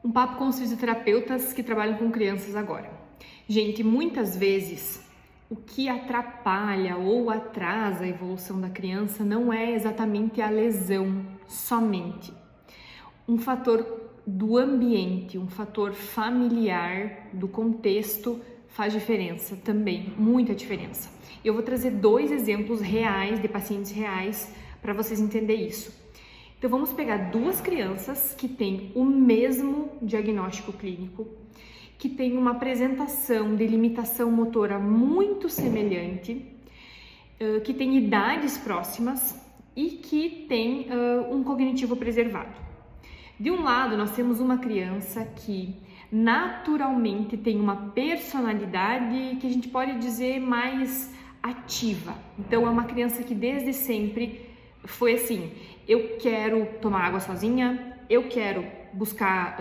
Um papo com os fisioterapeutas que trabalham com crianças agora. Gente, muitas vezes o que atrapalha ou atrasa a evolução da criança não é exatamente a lesão somente. Um fator do ambiente, um fator familiar, do contexto faz diferença também, muita diferença. Eu vou trazer 2 exemplos reais, de pacientes reais, para vocês entenderem isso. Então vamos pegar 2 crianças que têm o mesmo diagnóstico clínico, que têm uma apresentação de limitação motora muito semelhante, que têm idades próximas e que têm um cognitivo preservado. De um lado, nós temos uma criança que naturalmente tem uma personalidade que a gente pode dizer mais ativa. Então é uma criança que desde sempre foi assim: eu quero tomar água sozinha, eu quero buscar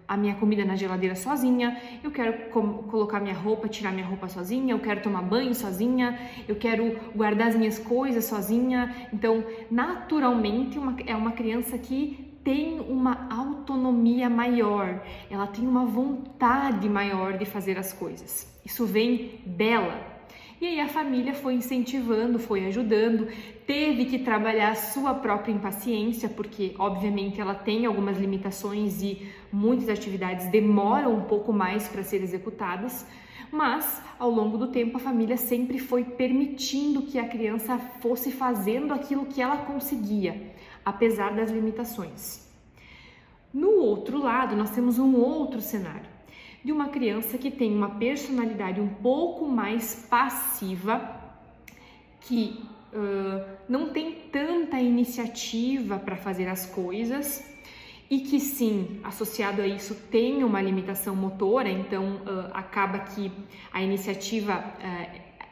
a minha comida na geladeira sozinha, eu quero colocar minha roupa, tirar minha roupa sozinha, eu quero tomar banho sozinha, eu quero guardar as minhas coisas sozinha. Então, naturalmente, é uma criança que tem uma autonomia maior, ela tem uma vontade maior de fazer as coisas. Isso vem dela. E aí a família foi incentivando, foi ajudando, teve que trabalhar a sua própria impaciência, porque obviamente ela tem algumas limitações e muitas atividades demoram um pouco mais para ser executadas, mas ao longo do tempo a família sempre foi permitindo que a criança fosse fazendo aquilo que ela conseguia, apesar das limitações. No outro lado, nós temos um outro cenário de uma criança que tem uma personalidade um pouco mais passiva, que não tem tanta iniciativa para fazer as coisas e que sim, associado a isso, tem uma limitação motora, então acaba que a iniciativa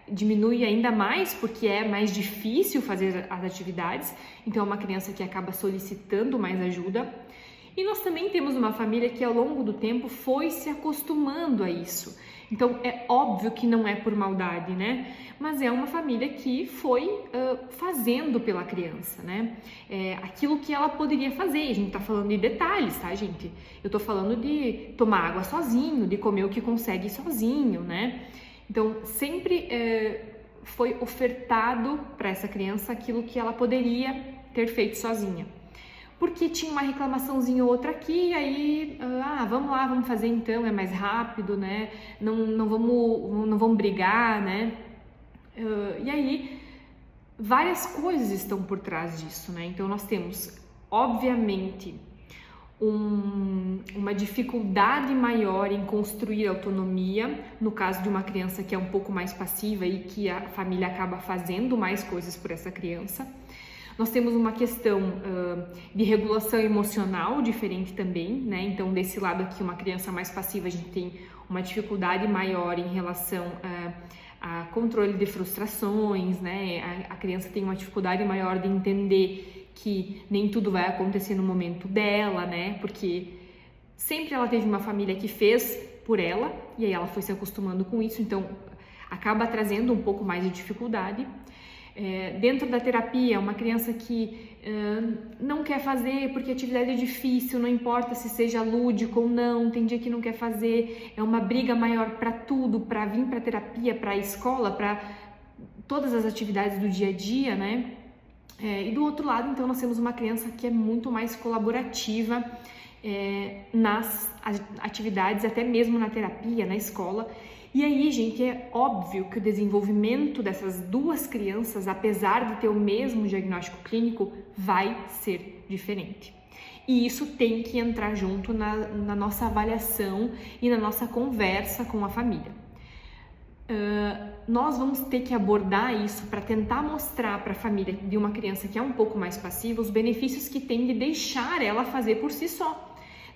diminui ainda mais porque é mais difícil fazer as atividades, então é uma criança que acaba solicitando mais ajuda. E nós também temos uma família que ao longo do tempo foi se acostumando a isso. Então é óbvio que não é por maldade, né? Mas é uma família que foi fazendo pela criança, né? Aquilo que ela poderia fazer. A gente tá falando de detalhes, tá, gente? Eu tô falando de tomar água sozinho, de comer o que consegue sozinho, né? Então sempre foi ofertado para essa criança aquilo que ela poderia ter feito sozinha. Porque tinha uma reclamaçãozinha ou outra aqui, e aí, vamos lá, vamos fazer então, é mais rápido, né? Não vamos brigar, né? E aí, várias coisas estão por trás disso, né? Então, nós temos, obviamente, uma dificuldade maior em construir autonomia, no caso de uma criança que é um pouco mais passiva e que a família acaba fazendo mais coisas por essa criança. Nós temos uma questão de regulação emocional diferente também, né? Então, desse lado aqui, uma criança mais passiva, a gente tem uma dificuldade maior em relação a controle de frustrações, né? A criança tem uma dificuldade maior de entender que nem tudo vai acontecer no momento dela, né? Porque sempre ela teve uma família que fez por ela e aí ela foi se acostumando com isso, então acaba trazendo um pouco mais de dificuldade. Dentro da terapia, uma criança que não quer fazer porque a atividade é difícil, não importa se seja lúdico ou não, tem dia que não quer fazer, é uma briga maior para tudo, para vir para terapia, para a escola, para todas as atividades do dia a dia, né? E do outro lado, então, nós temos uma criança que é muito mais colaborativa nas atividades, até mesmo na terapia, na escola. E aí, gente, é óbvio que o desenvolvimento dessas 2 crianças, apesar de ter o mesmo diagnóstico clínico, vai ser diferente. E isso tem que entrar junto na nossa avaliação e na nossa conversa com a família. Nós vamos ter que abordar isso para tentar mostrar para a família de uma criança que é um pouco mais passiva os benefícios que tem de deixar ela fazer por si só.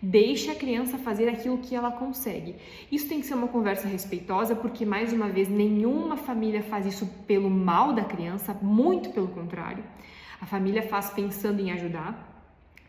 Deixe a criança fazer aquilo que ela consegue. Isso tem que ser uma conversa respeitosa, porque, mais uma vez, nenhuma família faz isso pelo mal da criança, muito pelo contrário. A família faz pensando em ajudar,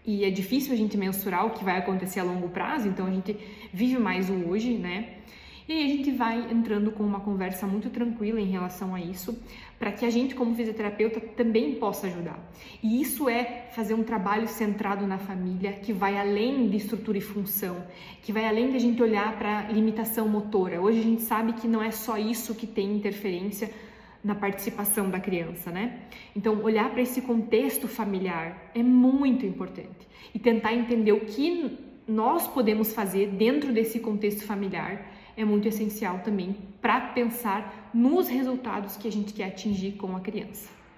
e é difícil a gente mensurar o que vai acontecer a longo prazo, então a gente vive mais o hoje, né? E aí a gente vai entrando com uma conversa muito tranquila em relação a isso, para que a gente, como fisioterapeuta, também possa ajudar. E isso é fazer um trabalho centrado na família, que vai além de estrutura e função, que vai além de a gente olhar para limitação motora. Hoje a gente sabe que não é só isso que tem interferência na participação da criança, né? Então, olhar para esse contexto familiar é muito importante e tentar entender o que nós podemos fazer dentro desse contexto familiar é muito essencial também para pensar nos resultados que a gente quer atingir com a criança.